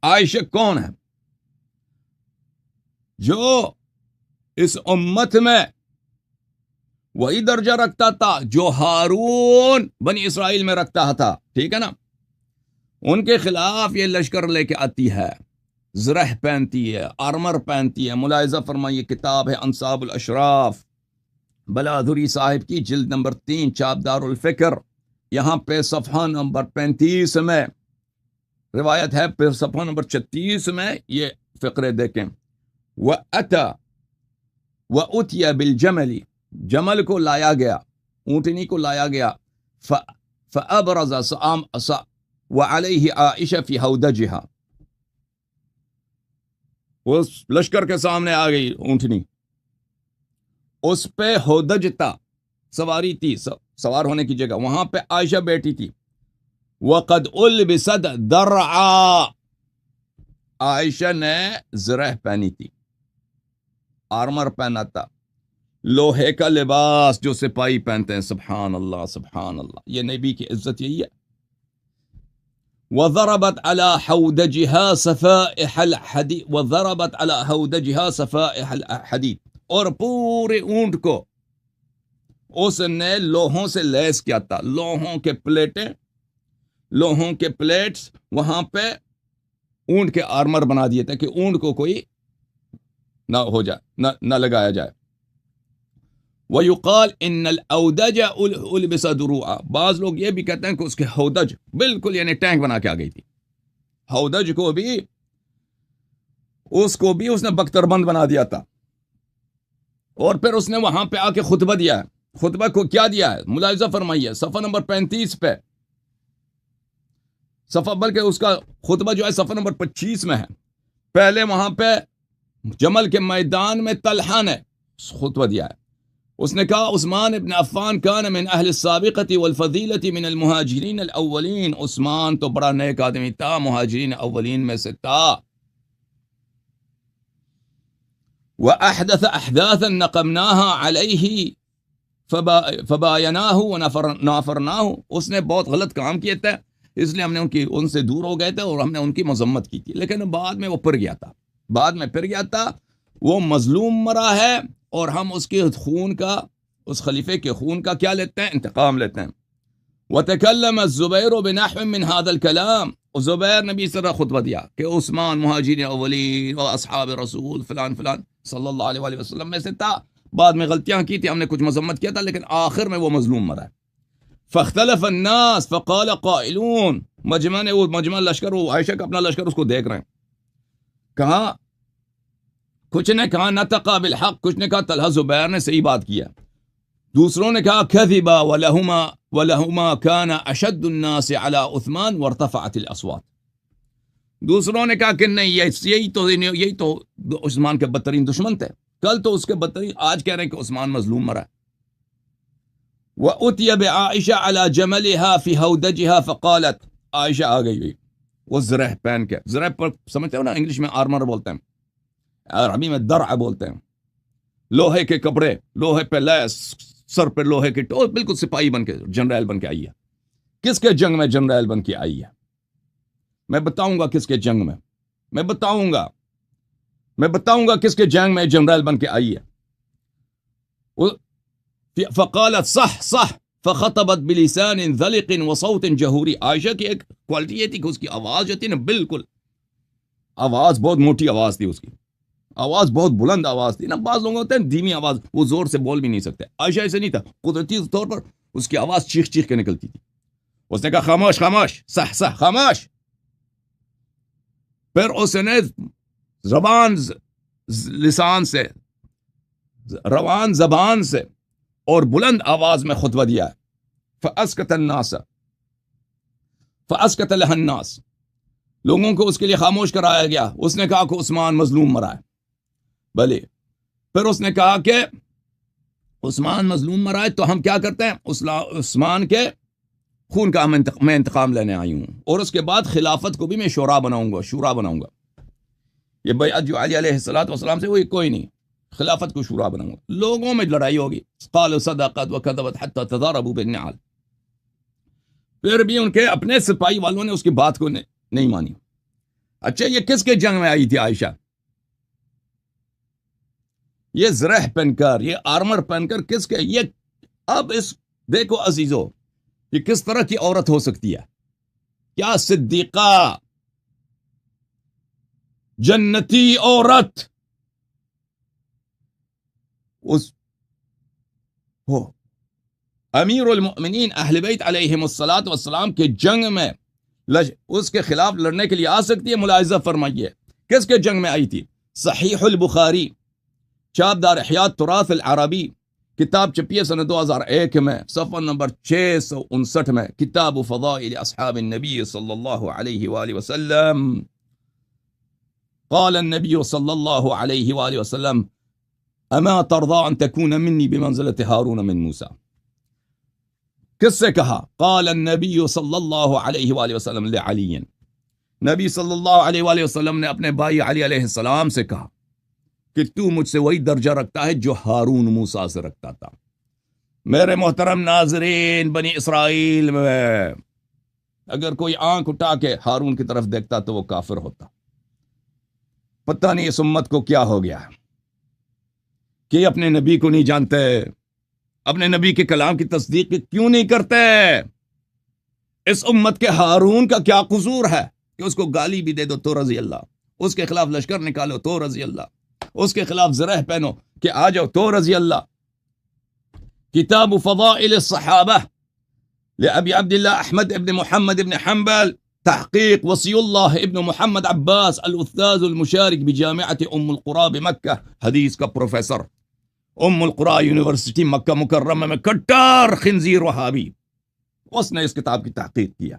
عائشہ کون ہے؟ جو اس امت میں وہی درجہ رکھتا تھا جو ہارون بنی اسرائیل میں رکھتا تھا، ٹھیک ہے نا؟ ان کے خلاف یہ لشکر لے کے آتی ہے، زرہ پہنتی ہے، آرمر پہنتی ہے۔ ملاحظہ فرمائیے، کتاب ہے انصاب الاشراف، بلادری صاحب کی، جلد نمبر 3، چاپ دار الفکر، یہاں پہ صفحہ نمبر 35 میں روایت ہے، پھر صفحہ نمبر 36 میں یہ فقرے دیکھیں۔ وَأُتِيَ بِالْجَمَلِ، جمل کو لایا گیا، اونٹنی کو لایا گیا، فَأَبْرَزَ وَعَلَيْهِ عَائِشَةُ فِي هَوْدَجِهَا، اس لشکر کے سامنے آ گئی اونٹنی، اس پہ ہودج تھا، سواری تھی، سوار ہونے کی جگہ، وہاں پہ عائشہ بیٹھی تھی۔ وَقَدْ أُلْبِسَتْ دَرْعًا، عائشہ نے زرہ پہنی تھی، آرمر پہنا تھا، لوہے کا لباس جو سپاہی پہنتے ہیں۔ سبحان اللہ، سبحان اللہ، یہ نبی کی عزت یہی ہے۔ وَضَرَبَتْ عَلَى حَوْدَجِهَا صَفَائِحَ الْحَدِيدِ، وَضَرَبَتْ عَلَى حَوْدَجِهَا صَفَائِحَ الْحَدِيدِ، اور پورے اونٹ کو اس نے لوہوں سے لیس کیا تھا، لوہوں کے پلیٹیں، لوہوں کے پلیٹس وہاں پہ اونٹ کے آرمر بنا دیے تھے کہ اونٹ کو کوئی نہ ہو جائے، نہ لگایا جائے۔ وَيُقَالْ إِنَّ الْأَوْدَجَ أُلْبِسَ دُرُوعًا، بعض لوگ یہ بھی کہتے ہیں کہ اس کے ہودج بالکل یعنی ٹینک بنا کے آ گئی تھی، ہودج کو بھی اس نے بختر بند بنا دیا تھا، اور پھر اس نے وہاں پہ آ کے خطبہ دیا ہے۔ خطبہ کو کیا دیا ہے؟ ملاحظہ فرمائیے، صفحہ نمبر 35 پہ، صفحہ، بلکہ اس کا خطبہ جو ہے صفحہ نمبر 25 میں ہے۔ پہلے وہاں پہ جمل کے میدان میں طلحہ نے خطبہ دیا ہے، اس نے کہا عثمان ابن عفان کان من اہل السابقۃ والفضیلۃ من المہاجرین الاولین، عثمان تو بڑا نیک آدمی تھا، مہاجرین اولین میں سے تھا۔ وَأَحْدَثَ أَحْدَاثًا نَقَمْنَاهَا عَلَيْهِ فَبَايَنَاهُ وَنَافَرْنَاهُ، اس نے بہت غلط کام کیے تھے، اس لیے ہم نے ان سے دور ہو گئے تھے اور ہم نے ان کی مذمت کی تھی، لیکن بعد میں وہ پھر گیا تھا، وہ مظلوم مرا ہے، اور ہم اس کے خون کا، اس خلیفے کے خون کا کیا لیتے ہیں؟ انتقام لیتے ہیں۔ وَتَكَلَّمَ الزُّبَيْرُ بِنَحْوٍ مِّنْ هَذَا الْكَلَامِ، زبیر نے بھی اس طرح خطبہ دیا کہ عثمان مہاجرین اولین و اصحاب رسول فلان فلان صلی اللہ علیہ وآلہ وسلم میں سے تھا، بعد میں غلطیاں کی تھی، ہم نے کچھ مذمت کیا تھا، لیکن آخر میں وہ مظلوم مرا ہے۔ فاختلف الناس فقال قائلون، مجمع لشکر، وہ عائشہ کا اپنا لشکر اس کو دیکھ رہے ہیں، کہاں کچھ نے کہا نطق بالحق، کچھ نے کہا طلحہ زبیر نے صحیح بات کیا، دوسروں نے کہا کذبا ولہما کان اشد الناس علی عثمان وارتفعت الاصوات، دوسروں نے کہا کہ نہیں، یہی تو عثمان کے بدترین دشمن تھے، کل تو اس کے بدترین، آج کہہ رہے ہیں کہ عثمان مظلوم مرا۔ وَأُتِيَ بِعَائِشَةَ عَلَى جَمَلِهَا فِي هَوْدَجِهَا فَقَالَتْ، عائشہ آ گئی، وہ زرہ پہن کے، زرہ پر سمجھتے ہو نا، انگلش میں آرمر بولتے ہیں، عربی میں درع بولتے ہیں، لوہے کے کپڑے، لوہے پہ لیس، سر پہ لوہے کے ٹو، بالکل سپاہی بن کے، جنرل بن کے آئی ہے۔ کس کے جنگ میں جنرل بن کے آئی ہے؟ میں بتاؤں گا کس کے جنگ میں، میں بتاؤں گا کس کے جنگ میں جنرل بن کے آئی ہے۔ فقالت صح فخطبت بلسان ذلق وصوت جہوری، عائشہ کی ایک کوالٹی یہ تھی کہ اس کی آواز جو تھی نا، بالکل آواز بہت موٹی آواز تھی، اس کی آواز بہت بلند آواز تھی نا، بعض لوگ ہوتے ہیں دھیمی آواز، وہ زور سے بول بھی نہیں سکتے، عائشہ ایسے نہیں تھا، قدرتی طور پر اس کی آواز چیخ کے نکلتی تھی۔ اس نے کہا خاموش خاموش، صح خاموش، پھر اس نے روان زبان سے اور بلند آواز میں خطبہ دیا ہے۔ فاسکت لها الناس، لوگوں کو اس کے لیے خاموش کرایا گیا، اس نے کہا کہ عثمان مظلوم مرا ہے، بھلے، پھر اس نے کہا کہ عثمان مظلوم مرا ہے تو ہم کیا کرتے ہیں، عثمان کے خون کا میں انتقام لینے آئی ہوں، اور اس کے بعد خلافت کو بھی میں شورا بناؤں گا، یہ بیعت جو علی علیہ السلام سے ہوئی، کوئی نہیں، خلافت کو شورا بناؤں گا، لوگوں میں لڑائی ہوگی، قالوا صدقت وكذبت حتى تضاربوا بالنعال، پھر بھی ان کے اپنے سپاہی والوں نے اس کی بات کو نہیں مانی، اچھا یہ کس کے جنگ میں آئی تھی عائشہ؟ یہ زرہ پہن کر، یہ آرمر پہن کر کس کے؟ یہ اب اس دیکھو عزیزو، یہ کس طرح کی عورت ہو سکتی ہے؟ کیا صدیقہ، جنتی عورت، اس ہو امیر المؤمنین اہل بیت علیہم الصلاۃ والسلام کے جنگ میں اس کے خلاف لڑنے کے لیے آ سکتی ہے؟ ملاحظہ فرمائیے کس کے جنگ میں آئی تھی؟ صحیح البخاری، چاپدار احیاء تراث العربی، کتاب چھپی ہے سنہ 2001 میں، صفحہ نمبر 659 میں، کتاب فضائل اصحاب النبی صلی اللہ علیہ وآلہ وسلم۔ قال النبی صلی اللہ علیہ وآلہ وسلم اما ترضى ان تكون منی بمنزلۃ ہارون من موسیٰ۔ کس سے کہا؟ قال النبی صلی اللہ علیہ وآلہ وسلم لعلی، نبی صلی اللہ علیہ وآلہ وسلم نے اپنے بھائی علی علیہ السلام سے کہا کہ تو مجھ سے وہی درجہ رکھتا ہے جو ہارون موسیٰ سے رکھتا تھا۔ میرے محترم ناظرین، بنی اسرائیل میں اگر کوئی آنکھ اٹھا کے ہارون کی طرف دیکھتا تو وہ کافر ہوتا۔ پتہ نہیں اس امت کو کیا ہو گیا کہ اپنے نبی کو نہیں جانتے، اپنے نبی کے کلام کی تصدیق کیوں نہیں کرتے؟ اس امت کے ہارون کا کیا قصور ہے کہ اس کو گالی بھی دے دو تو رضی اللہ، اس کے خلاف لشکر نکالو تو رضی اللہ، اس کے خلاف زرہ پہنو کہ آ جاؤ تو رضی اللہ۔ کتاب فضائل الصحابہ لأبی عبداللہ احمد ابن محمد ابن حنبل، تحقیق وصی اللہ ابن محمد عباس الاستاذ المشارک بجامعۃ ام القرى بمکہ، حدیث کا پروفیسر، ام القرى یونیورسٹی مکہ مکرمہ میں، کٹار خنزیر وہابی، اس نے اس کتاب کی تحقیق کیا۔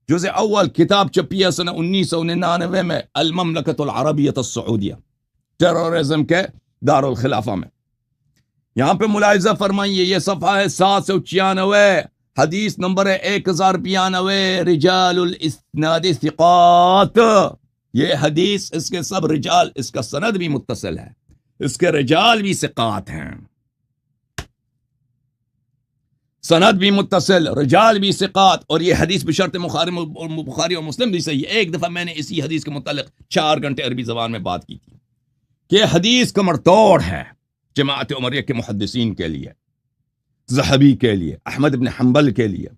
جزء اول کتاب چھپی ہے سنہ 1999 میں، المملکۃ العربیۃ السعودیہ، ٹیرورزم کے دارالخلافہ میں۔ یہاں پہ ملاحظہ فرمائیے، یہ صفحہ ہے 796، حدیث نمبر ہے 1092، رجال الاسناد ثقات۔ یہ حدیث، اس کے سب رجال، اس کا سند بھی متصل ہے، اس کے رجال بھی ثقات ہیں، سند بھی متصل، رجال بھی ثقات، اور یہ حدیث بشرط بخاری اور مسلم بھی صحیح ہے۔ ایک دفعہ میں نے اسی حدیث کے متعلق 4 گھنٹے عربی زبان میں بات کی تھی کہ حدیث کمر توڑ ہے جماعت عمریہ کے محدثین کے لیے، ذہبی کے لیے، احمد بن حنبل کے لیے،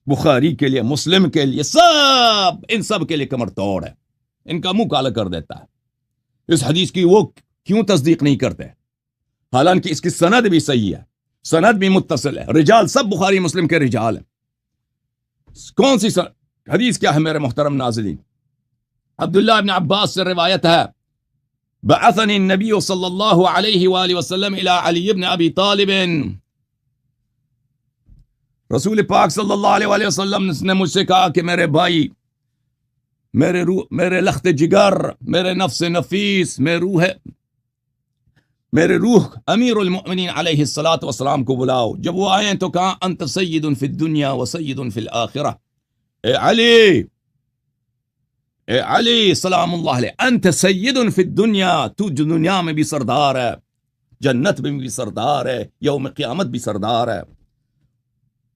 بخاری کے لیے، مسلم کے لیے، سب ان سب کے لیے کمر توڑ ہے، ان کا منہ کالا کر دیتا ہے۔ اس حدیث کی وہ کیوں تصدیق نہیں کرتے؟ حالانکہ اس کی سند بھی صحیح ہے، سند بھی متصل ہے، رجال سب بخاری مسلم کے رجال ہیں۔ کون سی حدیث کیا ہے میرے محترم ناظرین؟ عبداللہ ابن عباس سے روایت ہے، بعثنی النبی صلی اللہ علیہ وآلہ وسلم الی علی بن ابی طالب، رسول پاک صلی اللہ علیہ وآلہ وسلم نے مجھ سے کہا کہ میرے بھائی، میرے روح، میرے لخت جگر، میرے نفس نفیس، میرے روح امیر المؤمنین علیہ الصلاۃ والسلام کو بلاؤ۔ جب وہ آئے تو کہا انت سید فی الدنیا و سید فی الآخرہ، اے علی سلام اللہ علیہ، انت سید فی الدنیا، تو دنیا میں بھی سردار ہے، جنت میں بھی سردار ہے، یوم قیامت بھی سردار ہے۔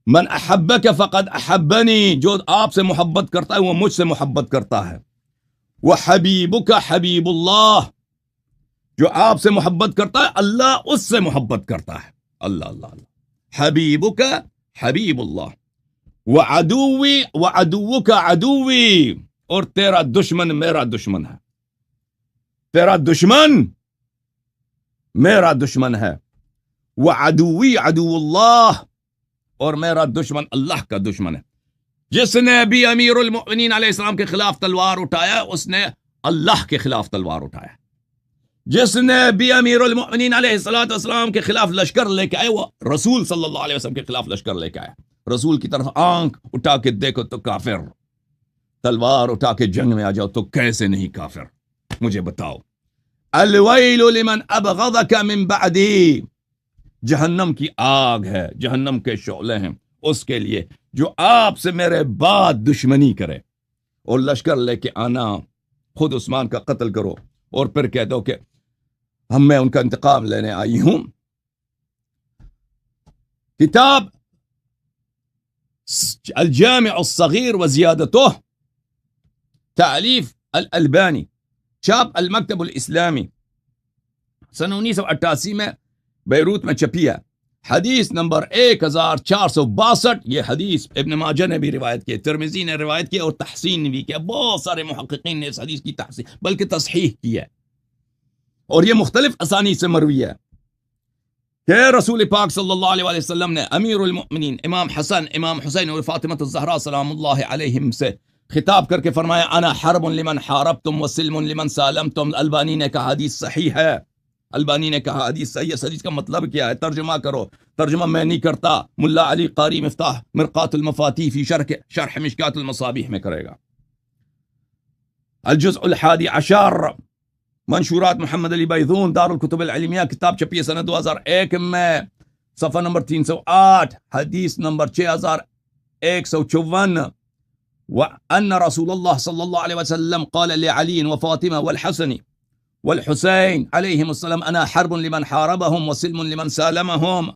من احبک فقد احبنی، جو آپ سے محبت کرتا ہے وہ مجھ سے محبت کرتا ہے۔ وحبیبک حبیب اللہ، جو آپ سے محبت کرتا ہے اللہ اس سے محبت کرتا ہے، اللہ اللہ اللہ۔ حبیبک حبیب اللہ، وعدوی وعدوک عدوی، اور تیرا دشمن میرا دشمن ہے، تیرا دشمن میرا دشمن ہے۔ وعدوی عدو اللہ، اور میرا دشمن اللہ کا دشمن ہے۔ جس نے بھی امیر المؤمنین علیہ السلام کے خلاف تلوار اٹھایا اس نے اللہ کے خلاف تلوار اٹھایا، جس نے بھی امیر المؤمنین علیہ السلام کے خلاف لشکر لے کے آئے وہ رسول صلی اللہ علیہ وسلم کے خلاف لشکر لے کے آیا۔ رسول کی طرف آنکھ اٹھا کے دیکھو تو کافر، تلوار اٹھا کے جنگ میں آ جاؤ تو کیسے نہیں کافر؟ مجھے بتاؤ۔ الویل لمن ابغضک من بعدی، جہنم کی آگ ہے، جہنم کے شعلے ہیں اس کے لیے جو آپ سے میرے بعد دشمنی کرے، اور لشکر لے کے آنا، خود عثمان کا قتل کرو اور پھر کہہ دو کہ میں ان کا انتقام لینے آئی ہوں۔ کتاب الجامع الصغیر و زیادتہ، تالیف الالبانی، چھاپ المکتب الاسلامی، سن 1988 میں بیروت میں چھپی ہے، حدیث نمبر 1462. یہ حدیث ابن ماجہ نے بھی روایت کی، ترمذی نے روایت کی اور تحسین بھی کیا، بہت سارے محققین نے اس حدیث کی تحسین بلکہ تصحیح کی ہے، اور یہ مختلف اسانید سے مروی ہے کہ رسول پاک صلی اللہ علیہ وسلم نے امیر المؤمنین امام حسن، امام حسین اور فاطمہ الزہرا سلام اللہ علیہم سے خطاب کر کے فرمایا انا حرب لمن حاربتم وسلم لمن سالمتم. البانی نے کہا حدیث صحیح ہے، البانی نے کہا حدیث صحیح ہے. اس حدیث کا مطلب کیا ہے؟ ترجمہ کرو. ترجمہ میں نہیں کرتا، ملا علی قاری مفتاح مرقات المفاتیح فی شرح مشکات المصابیح میں کرے گا. الجزء الحادی عشر، منشورات محمد علی بیضون، دار الکتب العلمیہ، کتاب چھپی ہے سنہ 2001 میں، صفحہ نمبر 308، حدیث نمبر 6154. وأن رسول الله صلى الله عليه وسلم قال لعلي وفاطمة والحسن والحسين عليهم السلام أنا حرب لمن حاربهم وسلم لمن سالمهم.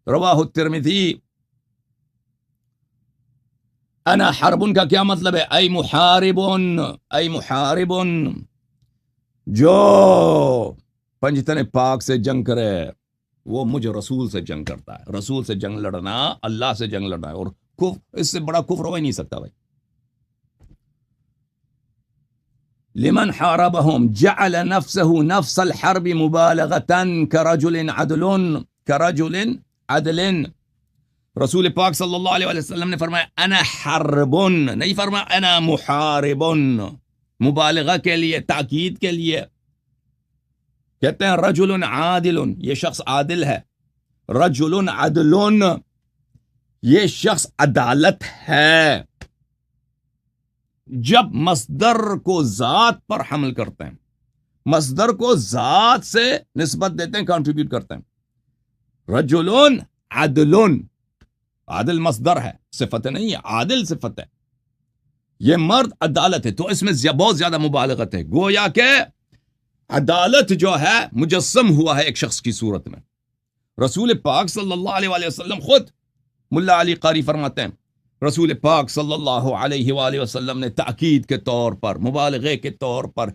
رواه الترمذي. أنا حرب کا کیا مطلب ہے؟ أي محارب، أي محارب جو پنجتن پاک سے جنگ کرے، وہ مجھے رسول سے جنگ کرتا ہے. رسول سے جنگ لڑنا اللہ سے جنگ لڑنا ہے، اور اس سے بڑا کفر ہو ہی نہیں سکتا بھائی. لمن حاربهم جعل نفسه نفس الحرب مبالغة كرجل عدل. رسول پاک صلی اللہ علیہ وسلم نے فرمایا انا حرب، نہیں فرمایا انا محارب. مبالغہ کے لیے، تاکید کے لیے کہتے ہیں رجل عادل، یہ شخص عادل ہے. رجل عدل، یہ شخص عدالت ہے. جب مصدر کو ذات پر حمل کرتے ہیں، مصدر کو ذات سے نسبت دیتے ہیں، کنٹریبیوٹ کرتے ہیں. رجل عدل، عادل مصدر ہے، صفت نہیں ہے، عادل صفت ہے. یہ مرد عدالت ہے، تو اس میں بہت زیادہ مبالغت ہے. گویا کہ عدالت جو ہے مجسم ہوا ہے ایک شخص کی صورت میں. رسول پاک صلی اللہ علیہ وسلم خود، ملا علی قاری فرماتے ہیں، رسول پاک صلی اللہ علیہ وآلہ وسلم نے تاکید کے طور پر، مبالغے کے طور پر،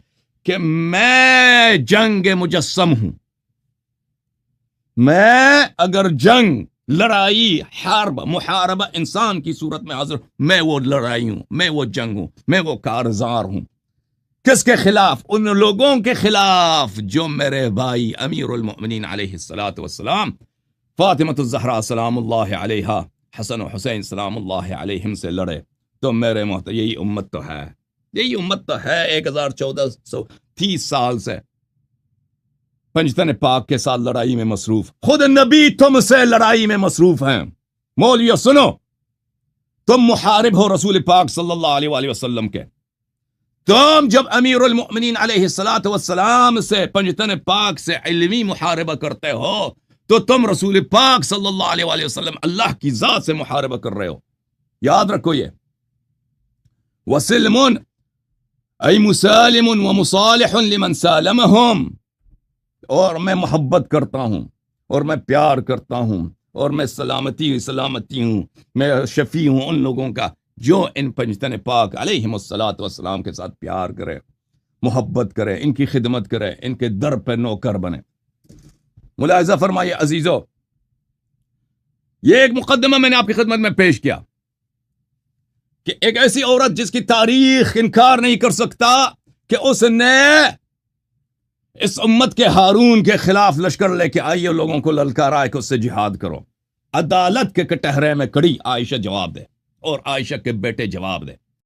کہ میں جنگ مجسم ہوں. میں اگر جنگ، لڑائی، حرب، محاربہ انسان کی صورت میں حاضر، میں وہ لڑائی ہوں، میں وہ جنگ ہوں، میں وہ کارزار ہوں. کس کے خلاف؟ ان لوگوں کے خلاف جو میرے بھائی امیر المؤمنین علیہ الصلوۃ والسلام، فاطمہ الزہرا سلام اللہ علیہا، حسن و حسین سلام اللہ علیہم سے لڑے. تو میرے محترم یہی امت تو ہے، یہی امت تو ہے 1430 سال سے پنجتن پاک کے ساتھ لڑائی میں مصروف. خود نبی تم سے لڑائی میں مصروف ہیں. مولویو سنو، تم محارب ہو رسول پاک صلی اللہ علیہ وآلہ وسلم کے. تم جب امیر المؤمنین علیہ الصلوۃ والسلام سے، پنجتن پاک سے علمی محاربہ کرتے ہو، تو تم رسول پاک صلی اللہ علیہ وآلہ وسلم اللہ کی ذات سے محاربہ کر رہے ہو. یاد رکھو یہ. وسلم ای مسالم ومصالح لمن سالمهم، اور میں محبت کرتا ہوں، اور میں پیار کرتا ہوں، اور میں سلامتی ہوں، میں شفیع ہوں ان لوگوں کا جو ان پنجتن پاک علیہم الصلوۃ والسلام کے ساتھ پیار کرے، محبت کرے، ان کی خدمت کرے، ان کے در پہ نوکر بنے. ملاحظہ فرمائیے عزیزو، یہ ایک مقدمہ میں نے آپ کی خدمت میں پیش کیا کہ ایک ایسی عورت جس کی تاریخ انکار نہیں کر سکتا کہ اس نے اس امت کے ہارون کے خلاف لشکر لے کے آئی اور لوگوں کو للکارا کہ اس سے جہاد کرو. عدالت کے کٹہرے میں کڑی عائشہ جواب دے، اور عائشہ کے بیٹے جواب دے.